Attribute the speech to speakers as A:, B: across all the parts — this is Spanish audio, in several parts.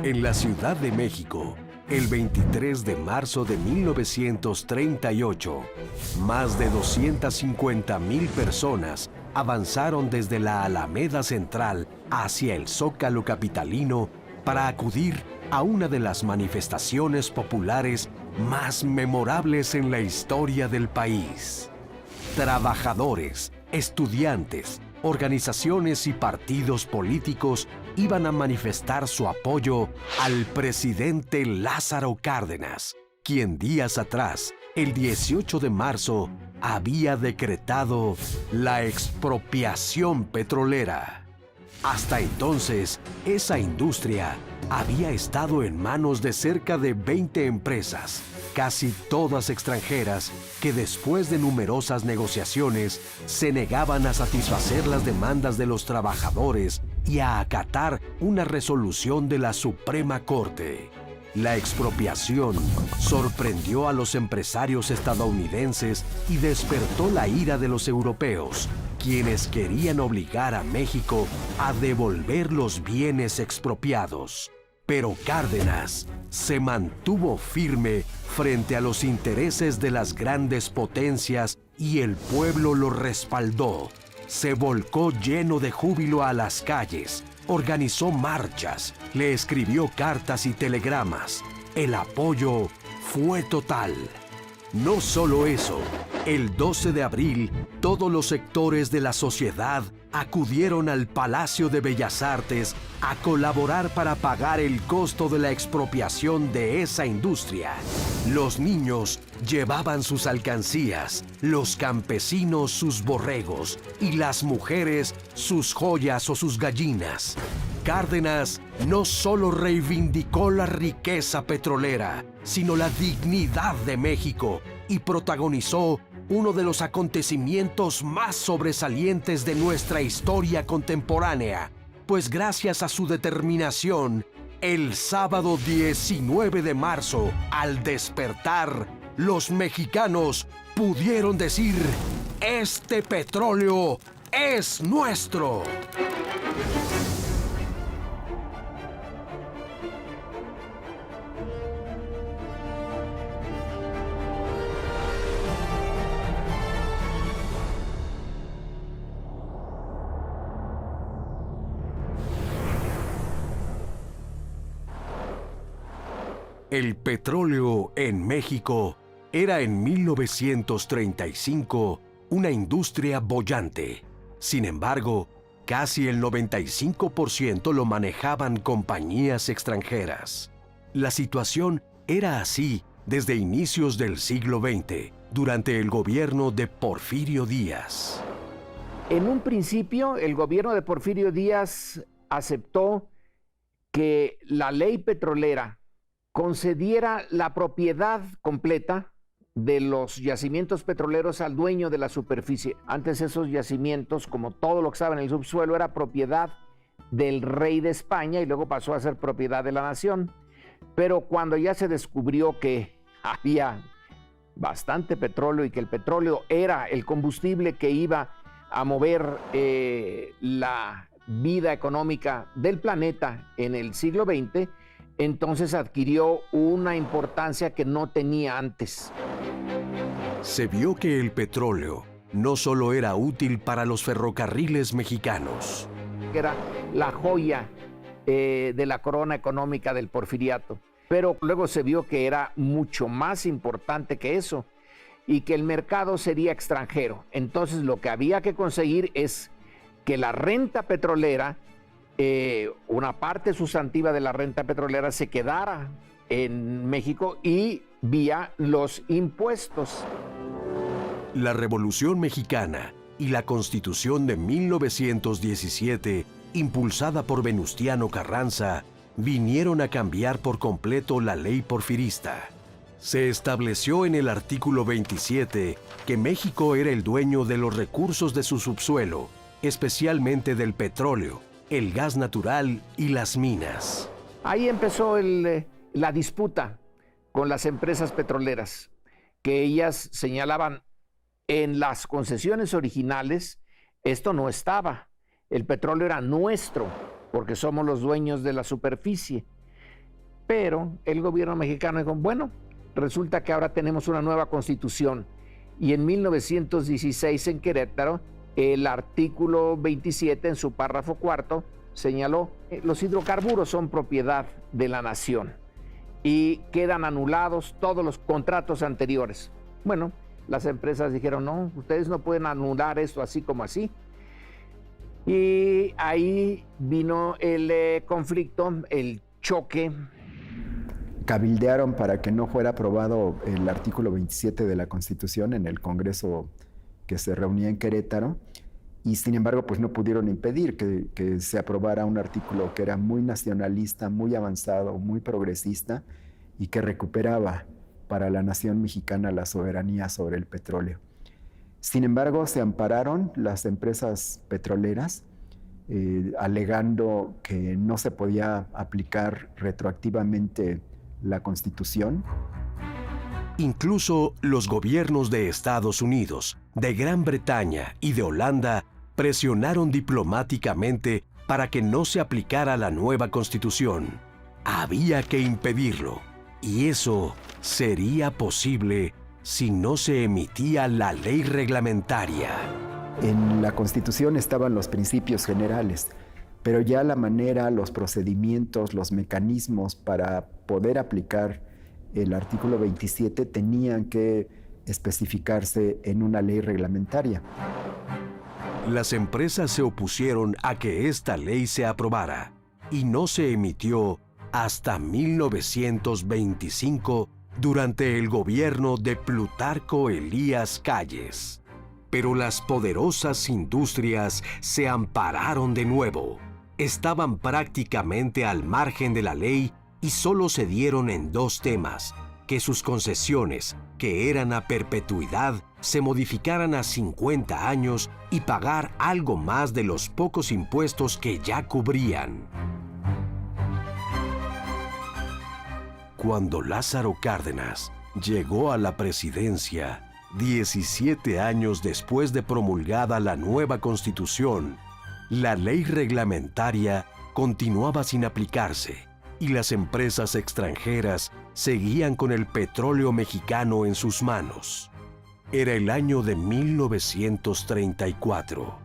A: En la Ciudad de México, el 23 de marzo de 1938, más de 250,000 personas avanzaron desde la Alameda Central hacia el Zócalo capitalino para acudir a una de las manifestaciones populares más memorables en la historia del país. Trabajadores, estudiantes, organizaciones y partidos políticos iban a manifestar su apoyo al presidente Lázaro Cárdenas, quien días atrás, el 18 de marzo, había decretado la expropiación petrolera. Hasta entonces, esa industria había estado en manos de cerca de 20 empresas, casi todas extranjeras, que después de numerosas negociaciones se negaban a satisfacer las demandas de los trabajadores y a acatar una resolución de la Suprema Corte. La expropiación sorprendió a los empresarios estadounidenses y despertó la ira de los europeos, quienes querían obligar a México a devolver los bienes expropiados. Pero Cárdenas se mantuvo firme frente a los intereses de las grandes potencias y el pueblo lo respaldó. Se volcó lleno de júbilo a las calles, organizó marchas, le escribió cartas y telegramas. El apoyo fue total. No solo eso, el 12 de abril, todos los sectores de la sociedad acudieron al Palacio de Bellas Artes a colaborar para pagar el costo de la expropiación de esa industria. Los niños llevaban sus alcancías, los campesinos sus borregos y las mujeres sus joyas o sus gallinas. Cárdenas no solo reivindicó la riqueza petrolera, sino la dignidad de México y protagonizó uno de los acontecimientos más sobresalientes de nuestra historia contemporánea, pues gracias a su determinación, el sábado 19 de marzo, al despertar, los mexicanos pudieron decir: "Este petróleo es nuestro". El petróleo en México era en 1935 una industria boyante. Sin embargo, casi el 95% lo manejaban compañías extranjeras. La situación era así desde inicios del siglo XX, durante el gobierno de Porfirio Díaz.
B: En un principio, el gobierno de Porfirio Díaz aceptó que la ley petrolera concediera la propiedad completa de los yacimientos petroleros al dueño de la superficie. Antes esos yacimientos, como todo lo que estaba en el subsuelo, era propiedad del rey de España y luego pasó a ser propiedad de la nación. Pero cuando ya se descubrió que había bastante petróleo y que el petróleo era el combustible que iba a mover la vida económica del planeta en el siglo XX, entonces adquirió una importancia que no tenía antes.
A: Se vio que el petróleo no solo era útil para los ferrocarriles mexicanos.
B: Era la joya de la corona económica del porfiriato, pero luego se vio que era mucho más importante que eso y que el mercado sería extranjero. Entonces lo que había que conseguir es que la renta petrolera, una parte sustantiva de la renta petrolera, se quedara en México y vía los impuestos.
A: La Revolución Mexicana y la Constitución de 1917, impulsada por Venustiano Carranza, vinieron a cambiar por completo la ley porfirista. Se estableció en el artículo 27 que México era el dueño de los recursos de su subsuelo, especialmente del petróleo, el gas natural y las minas.
B: Ahí empezó la disputa con las empresas petroleras, que ellas señalaban en las concesiones originales, esto no estaba. El petróleo era nuestro, porque somos los dueños de la superficie. Pero el gobierno mexicano dijo, bueno, resulta que ahora tenemos una nueva constitución. Y en 1916 en Querétaro, el artículo 27 en su párrafo cuarto señaló que los hidrocarburos son propiedad de la nación y quedan anulados todos los contratos anteriores. Bueno, las empresas dijeron, no, ustedes no pueden anular esto así como así. Y ahí vino el conflicto, el choque.
C: Cabildearon para que no fuera aprobado el artículo 27 de la Constitución en el Congreso que se reunía en Querétaro, y sin embargo pues no pudieron impedir que se aprobara un artículo que era muy nacionalista, muy avanzado, muy progresista, y que recuperaba para la nación mexicana la soberanía sobre el petróleo. Sin embargo, se ampararon las empresas petroleras, alegando que no se podía aplicar retroactivamente la Constitución.
A: Incluso los gobiernos de Estados Unidos, de Gran Bretaña y de Holanda presionaron diplomáticamente para que no se aplicara la nueva Constitución. Había que impedirlo, y eso sería posible si no se emitía la ley reglamentaria.
C: En la Constitución estaban los principios generales, pero ya la manera, los procedimientos, los mecanismos para poder aplicar el artículo 27 tenían que especificarse en una ley reglamentaria.
A: Las empresas se opusieron a que esta ley se aprobara y no se emitió hasta 1925 durante el gobierno de Plutarco Elías Calles. Pero las poderosas industrias se ampararon de nuevo. Estaban prácticamente al margen de la ley y solo cedieron en dos temas: que sus concesiones, que eran a perpetuidad, se modificaran a 50 años y pagar algo más de los pocos impuestos que ya cubrían. Cuando Lázaro Cárdenas llegó a la presidencia, 17 años después de promulgada la nueva Constitución, la ley reglamentaria continuaba sin aplicarse y las empresas extranjeras seguían con el petróleo mexicano en sus manos. Era el año de 1934.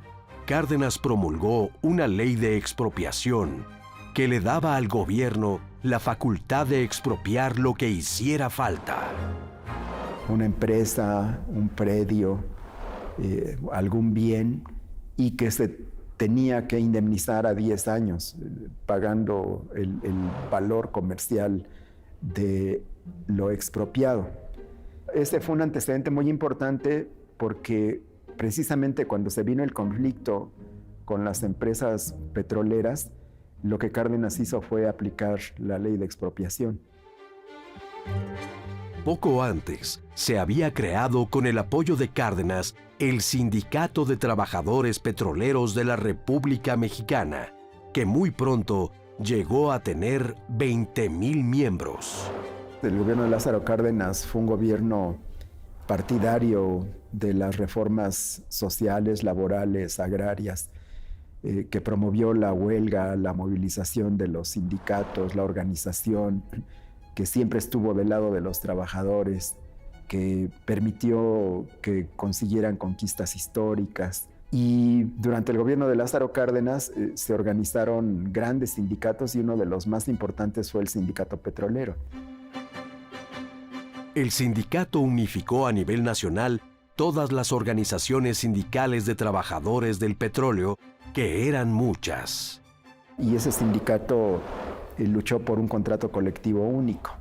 A: Cárdenas promulgó una ley de expropiación que le daba al gobierno la facultad de expropiar lo que hiciera falta.
C: Una empresa, un predio, algún bien, y que se tenía que indemnizar a 10 años, pagando el valor comercial de lo expropiado. Este fue un antecedente muy importante porque precisamente cuando se vino el conflicto con las empresas petroleras, lo que Cárdenas hizo fue aplicar la ley de expropiación.
A: Poco antes, se había creado con el apoyo de Cárdenas el Sindicato de Trabajadores Petroleros de la República Mexicana, que muy pronto llegó a tener 20,000 miembros.
C: El gobierno de Lázaro Cárdenas fue un gobierno partidario de las reformas sociales, laborales, agrarias, que promovió la huelga, la movilización de los sindicatos, la organización, que siempre estuvo del lado de los trabajadores, que permitió que consiguieran conquistas históricas. Y durante el gobierno de Lázaro Cárdenas se organizaron grandes sindicatos y uno de los más importantes fue el Sindicato Petrolero.
A: El sindicato unificó a nivel nacional todas las organizaciones sindicales de trabajadores del petróleo, que eran muchas.
C: Y ese sindicato luchó por un contrato colectivo único.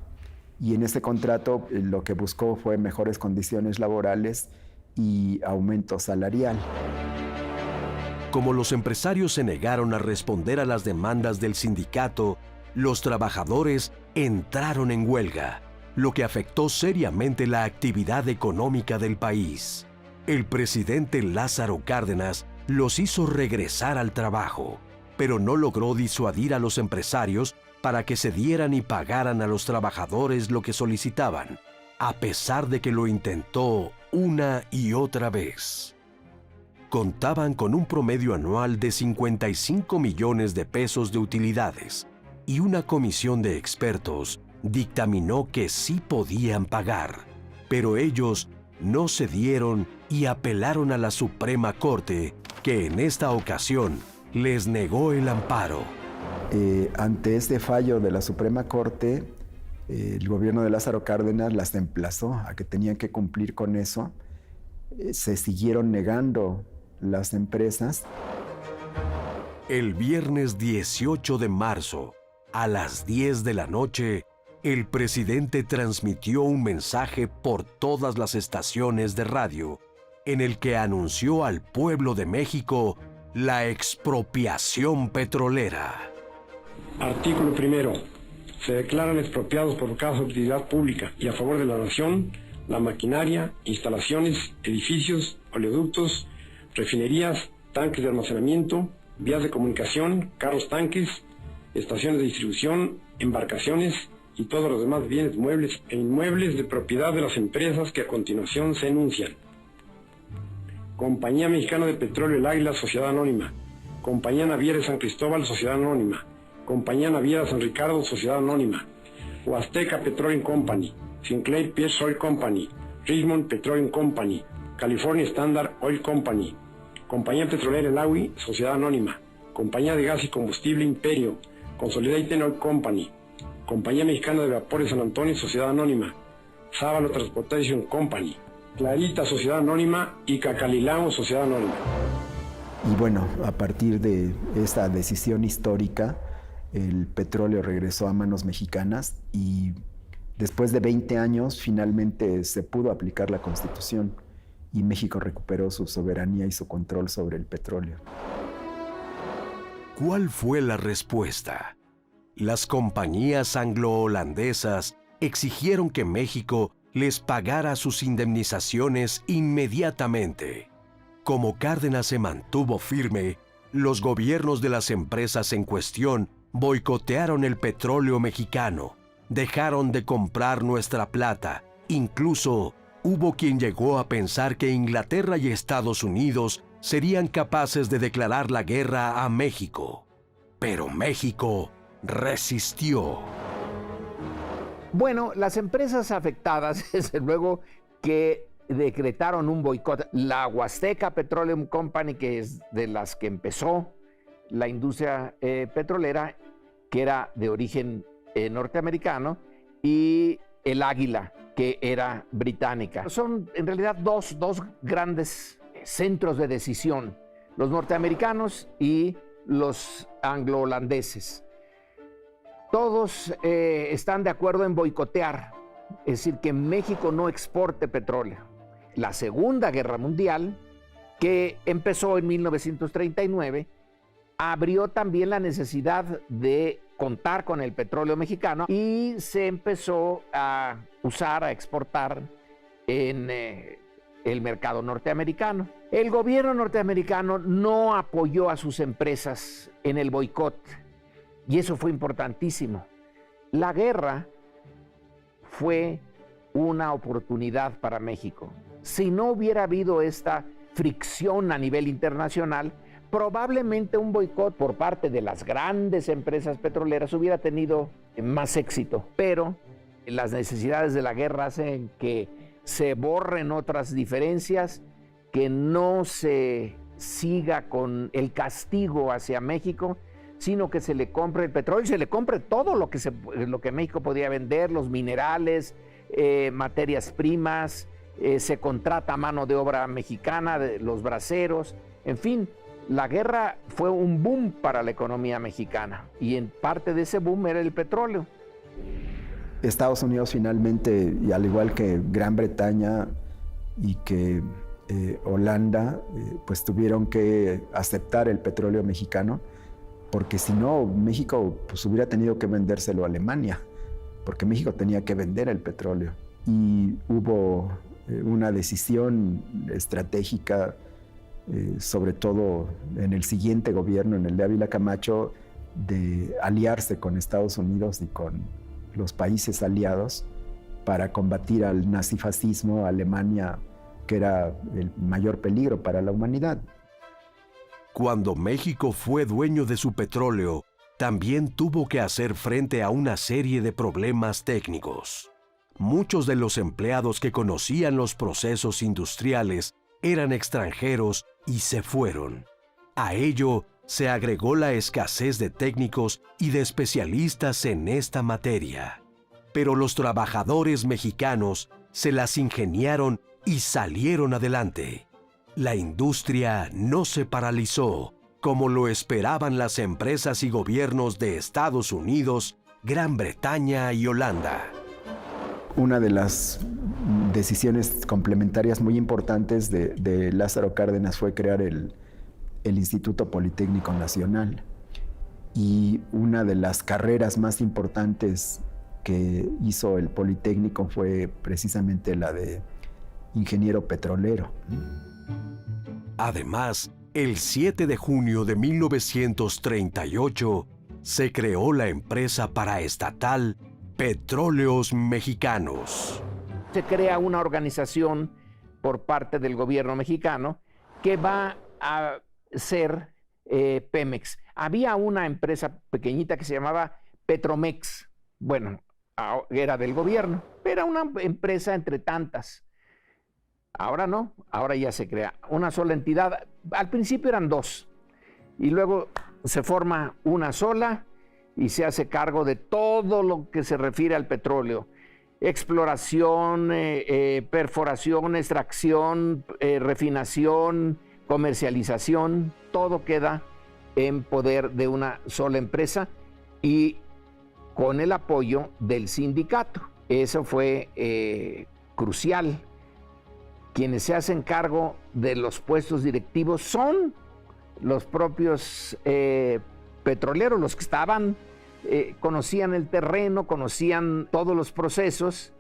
C: Y en ese contrato lo que buscó fue mejores condiciones laborales y aumento salarial.
A: Como los empresarios se negaron a responder a las demandas del sindicato, los trabajadores entraron en huelga, lo que afectó seriamente la actividad económica del país. El presidente Lázaro Cárdenas los hizo regresar al trabajo, pero no logró disuadir a los empresarios para que se dieran y pagaran a los trabajadores lo que solicitaban, a pesar de que lo intentó una y otra vez. Contaban con un promedio anual de 55 millones de pesos de utilidades, y una comisión de expertos dictaminó que sí podían pagar, pero ellos no cedieron y apelaron a la Suprema Corte, que en esta ocasión les negó el amparo.
C: Ante este fallo de la Suprema Corte, el gobierno de Lázaro Cárdenas las emplazó a que tenían que cumplir con eso. Se siguieron negando las empresas.
A: El viernes 18 de marzo, a las 10 de la noche, el presidente transmitió un mensaje por todas las estaciones de radio, en el que anunció al pueblo de México la expropiación petrolera.
D: Artículo primero. Se declaran expropiados por causa de utilidad pública y a favor de la nación la maquinaria, instalaciones, edificios, oleoductos, refinerías, tanques de almacenamiento, vías de comunicación, carros tanques, estaciones de distribución, embarcaciones y todos los demás bienes muebles e inmuebles de propiedad de las empresas que a continuación se enuncian. Compañía Mexicana de Petróleo El Águila, Sociedad Anónima. Compañía Naviera de San Cristóbal, Sociedad Anónima. Compañía Naviera San Ricardo, Sociedad Anónima. Huasteca Petroleum Company. Sinclair Pierce Oil Company. Richmond Petroleum Company. California Standard Oil Company. Compañía Petrolera El Agui, Sociedad Anónima. Compañía de Gas y Combustible Imperio. Consolidated Oil Company. Compañía Mexicana de Vapores San Antonio, Sociedad Anónima. Sábalo Transportation Company. Clarita, Sociedad Anónima, y Cacalilao, Sociedad Anónima.
C: Y bueno, a partir de esta decisión histórica, el petróleo regresó a manos mexicanas y después de 20 años finalmente se pudo aplicar la Constitución y México recuperó su soberanía y su control sobre el petróleo.
A: ¿Cuál fue la respuesta? Las compañías anglo-holandesas exigieron que México les pagara sus indemnizaciones inmediatamente. Como Cárdenas se mantuvo firme, los gobiernos de las empresas en cuestión boicotearon el petróleo mexicano, dejaron de comprar nuestra plata. Incluso hubo quien llegó a pensar que Inglaterra y Estados Unidos serían capaces de declarar la guerra a México. Pero México resistió.
B: Bueno, las empresas afectadas, desde luego que decretaron un boicot. La Huasteca Petroleum Company, que es de las que empezó la industria petrolera, que era de origen norteamericano, y el Águila, que era británica. Son en realidad dos grandes centros de decisión, los norteamericanos y los anglo-holandeses. Todos están de acuerdo en boicotear, es decir, que México no exporte petróleo. La Segunda Guerra Mundial, que empezó en 1939, abrió también la necesidad de contar con el petróleo mexicano y se empezó a usar, a exportar en el mercado norteamericano. El gobierno norteamericano no apoyó a sus empresas en el boicot. Y eso fue importantísimo. La guerra fue una oportunidad para México. Si no hubiera habido esta fricción a nivel internacional, probablemente un boicot por parte de las grandes empresas petroleras hubiera tenido más éxito. Pero las necesidades de la guerra hacen que se borren otras diferencias, que no se siga con el castigo hacia México, sino que se le compre el petróleo y se le compre todo lo que México podía vender, los minerales, materias primas, se contrata mano de obra mexicana, los braceros, en fin, la guerra fue un boom para la economía mexicana y en parte de ese boom era el petróleo.
C: Estados Unidos finalmente, y al igual que Gran Bretaña y que Holanda, pues tuvieron que aceptar el petróleo mexicano, porque si no, México pues hubiera tenido que vendérselo a Alemania, porque México tenía que vender el petróleo. Y hubo una decisión estratégica, sobre todo en el siguiente gobierno, en el de Ávila Camacho, de aliarse con Estados Unidos y con los países aliados para combatir al nazifascismo, a Alemania, que era el mayor peligro para la humanidad.
A: Cuando México fue dueño de su petróleo, también tuvo que hacer frente a una serie de problemas técnicos. Muchos de los empleados que conocían los procesos industriales eran extranjeros y se fueron. A ello se agregó la escasez de técnicos y de especialistas en esta materia. Pero los trabajadores mexicanos se las ingeniaron y salieron adelante. La industria no se paralizó, como lo esperaban las empresas y gobiernos de Estados Unidos, Gran Bretaña y Holanda.
C: Una de las decisiones complementarias muy importantes de Lázaro Cárdenas fue crear el Instituto Politécnico Nacional. Y una de las carreras más importantes que hizo el Politécnico fue precisamente la de ingeniero petrolero.
A: Además, el 7 de junio de 1938 se creó la empresa paraestatal Petróleos Mexicanos.
B: Se crea una organización por parte del gobierno mexicano que va a ser Pemex. Había una empresa pequeñita que se llamaba Petromex. Bueno, era del gobierno, era una empresa entre tantas. Ahora no, ahora ya se crea una sola entidad. Al principio eran dos y luego se forma una sola y se hace cargo de todo lo que se refiere al petróleo. Exploración, perforación, extracción, refinación, comercialización, todo queda en poder de una sola empresa y con el apoyo del sindicato. Eso fue crucial. Quienes se hacen cargo de los puestos directivos son los propios petroleros, los que estaban, conocían el terreno, conocían todos los procesos,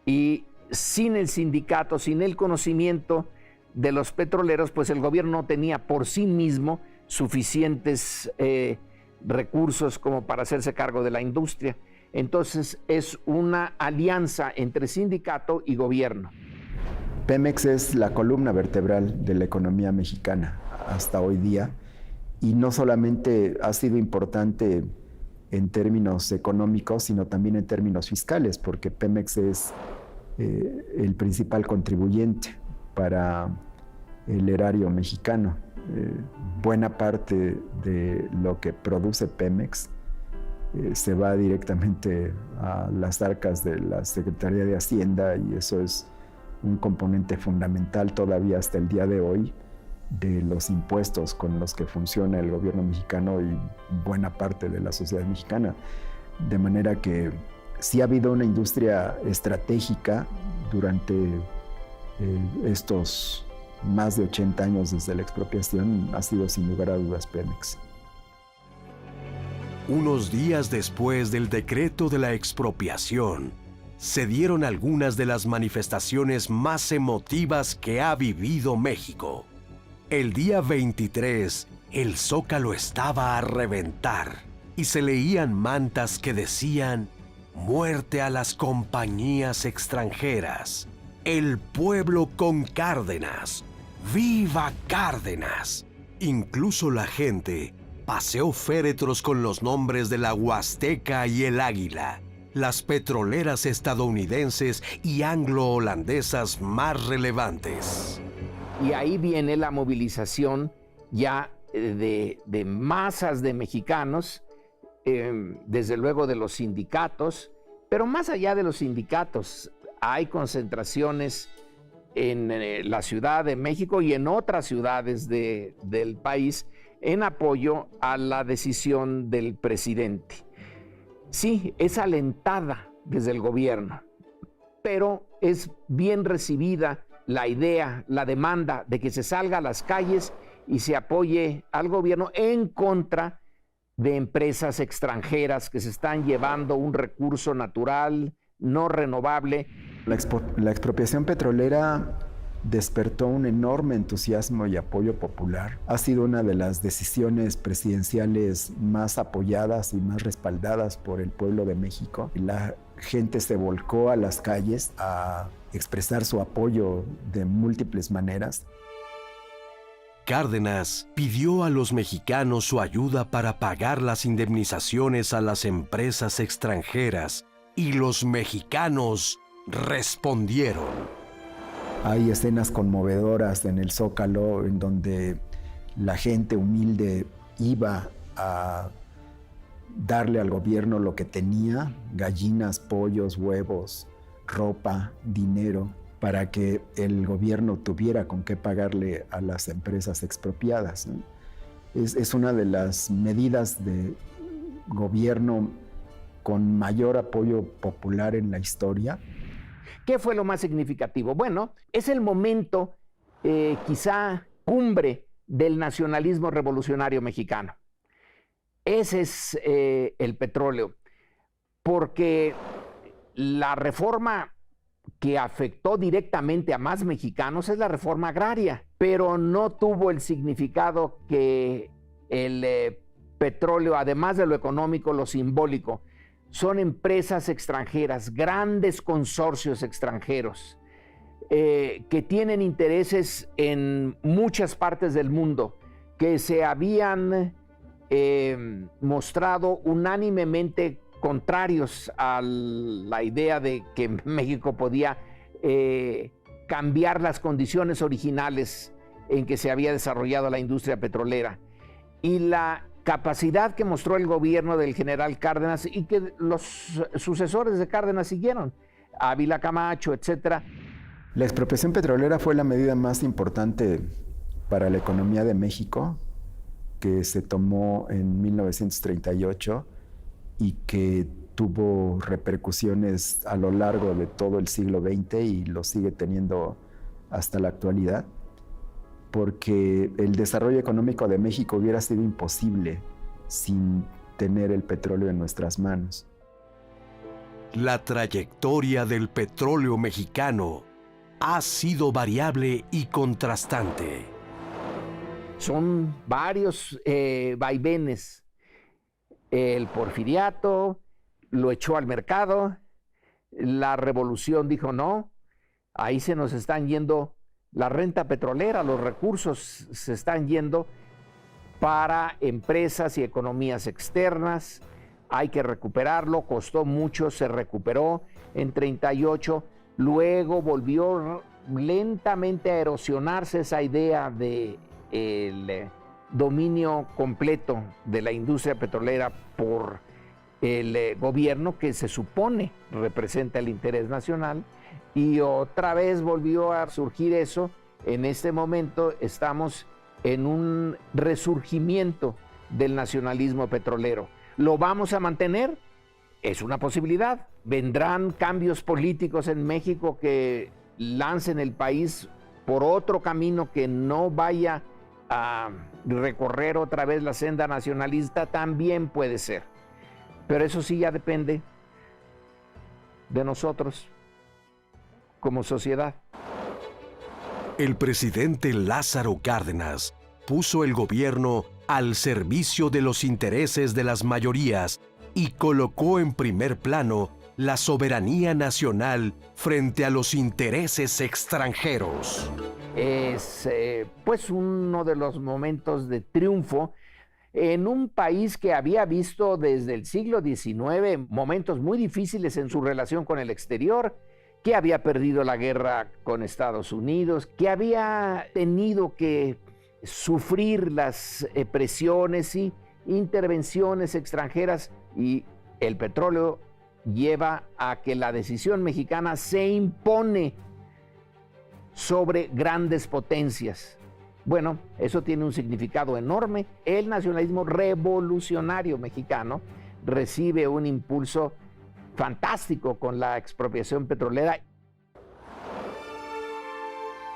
B: y sin el sindicato, sin el conocimiento de los petroleros, pues el gobierno no tenía por sí mismo suficientes recursos como para hacerse cargo de la industria. Entonces es una alianza entre sindicato y gobierno.
C: Pemex es la columna vertebral de la economía mexicana hasta hoy día, y no solamente ha sido importante en términos económicos, sino también en términos fiscales, porque Pemex es el principal contribuyente para el erario mexicano. Buena parte de lo que produce Pemex se va directamente a las arcas de la Secretaría de Hacienda, y eso es un componente fundamental todavía hasta el día de hoy de los impuestos con los que funciona el gobierno mexicano y buena parte de la sociedad mexicana. De manera que sí ha habido una industria estratégica durante estos más de 80 años desde la expropiación, ha sido sin lugar a dudas Pemex.
A: Unos días después del decreto de la expropiación, se dieron algunas de las manifestaciones más emotivas que ha vivido México. El día 23, el Zócalo estaba a reventar y se leían mantas que decían: «Muerte a las compañías extranjeras, el pueblo con Cárdenas, ¡viva Cárdenas!». Incluso la gente paseó féretros con los nombres de la Huasteca y el Águila, las petroleras estadounidenses y anglo-holandesas más relevantes.
B: Y ahí viene la movilización ya de masas de mexicanos, desde luego de los sindicatos, pero más allá de los sindicatos, hay concentraciones en la Ciudad de México y en otras ciudades del país en apoyo a la decisión del presidente. Sí, es alentada desde el gobierno, pero es bien recibida la idea, la demanda de que se salga a las calles y se apoye al gobierno en contra de empresas extranjeras que se están llevando un recurso natural, no renovable.
C: La expropiación petrolera despertó un enorme entusiasmo y apoyo popular. Ha sido una de las decisiones presidenciales más apoyadas y más respaldadas por el pueblo de México. La gente se volcó a las calles a expresar su apoyo de múltiples maneras.
A: Cárdenas pidió a los mexicanos su ayuda para pagar las indemnizaciones a las empresas extranjeras y los mexicanos respondieron.
C: Hay escenas conmovedoras en el Zócalo en donde la gente humilde iba a darle al gobierno lo que tenía: gallinas, pollos, huevos, ropa, dinero, para que el gobierno tuviera con qué pagarle a las empresas expropiadas, ¿no? Es una de las medidas de gobierno con mayor apoyo popular en la historia.
B: ¿Qué fue lo más significativo? Bueno, es el momento quizá cumbre del nacionalismo revolucionario mexicano. Ese es el petróleo, porque la reforma que afectó directamente a más mexicanos es la reforma agraria, pero no tuvo el significado que el petróleo, además de lo económico, lo simbólico. Son empresas extranjeras, grandes consorcios extranjeros, que tienen intereses en muchas partes del mundo, que se habían mostrado unánimemente contrarios a la idea de que México podía cambiar las condiciones originales en que se había desarrollado la industria petrolera. Y la capacidad que mostró el gobierno del general Cárdenas y que los sucesores de Cárdenas siguieron, Ávila Camacho, etc.
C: La expropiación petrolera fue la medida más importante para la economía de México, que se tomó en 1938 y que tuvo repercusiones a lo largo de todo el siglo XX y lo sigue teniendo hasta la actualidad, porque el desarrollo económico de México hubiera sido imposible sin tener el petróleo en nuestras manos.
A: La trayectoria del petróleo mexicano ha sido variable y contrastante.
B: Son varios vaivenes. El porfiriato lo echó al mercado, la revolución dijo no, ahí se nos están yendo la renta petrolera, los recursos se están yendo para empresas y economías externas, hay que recuperarlo, costó mucho, se recuperó en 38, luego volvió lentamente a erosionarse esa idea de el dominio completo de la industria petrolera por el gobierno que se supone representa el interés nacional, y otra vez volvió a surgir eso. En este momento estamos en un resurgimiento del nacionalismo petrolero. ¿Lo vamos a mantener? Es una posibilidad. ¿Vendrán cambios políticos en México que lancen el país por otro camino que no vaya a recorrer otra vez la senda nacionalista? También puede ser, pero eso sí ya depende de nosotros como sociedad.
A: El presidente Lázaro Cárdenas puso el gobierno al servicio de los intereses de las mayorías y colocó en primer plano la soberanía nacional frente a los intereses extranjeros.
B: Es pues uno de los momentos de triunfo en un país que había visto desde el siglo XIX momentos muy difíciles en su relación con el exterior, que había perdido la guerra con Estados Unidos, que había tenido que sufrir las presiones y intervenciones extranjeras, y el petróleo lleva a que la decisión mexicana se impone sobre grandes potencias. Bueno, eso tiene un significado enorme. El nacionalismo revolucionario mexicano recibe un impulso fantástico con la expropiación petrolera.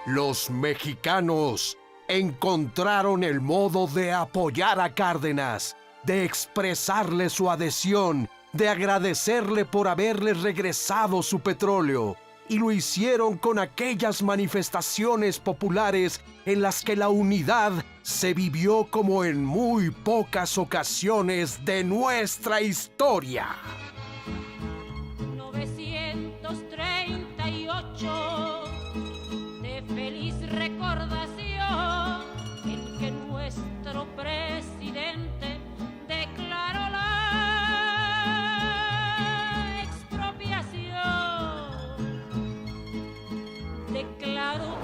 A: Los mexicanos encontraron el modo de apoyar a Cárdenas, de expresarle su adhesión, de agradecerle por haberle regresado su petróleo, y lo hicieron con aquellas manifestaciones populares en las que la unidad se vivió como en muy pocas ocasiones de nuestra historia.
E: 938 de feliz recordación, el presidente declaró la expropiación. Declaró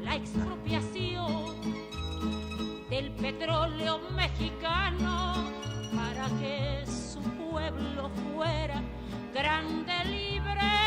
E: la expropiación del petróleo mexicano para que su pueblo fuera grande, libre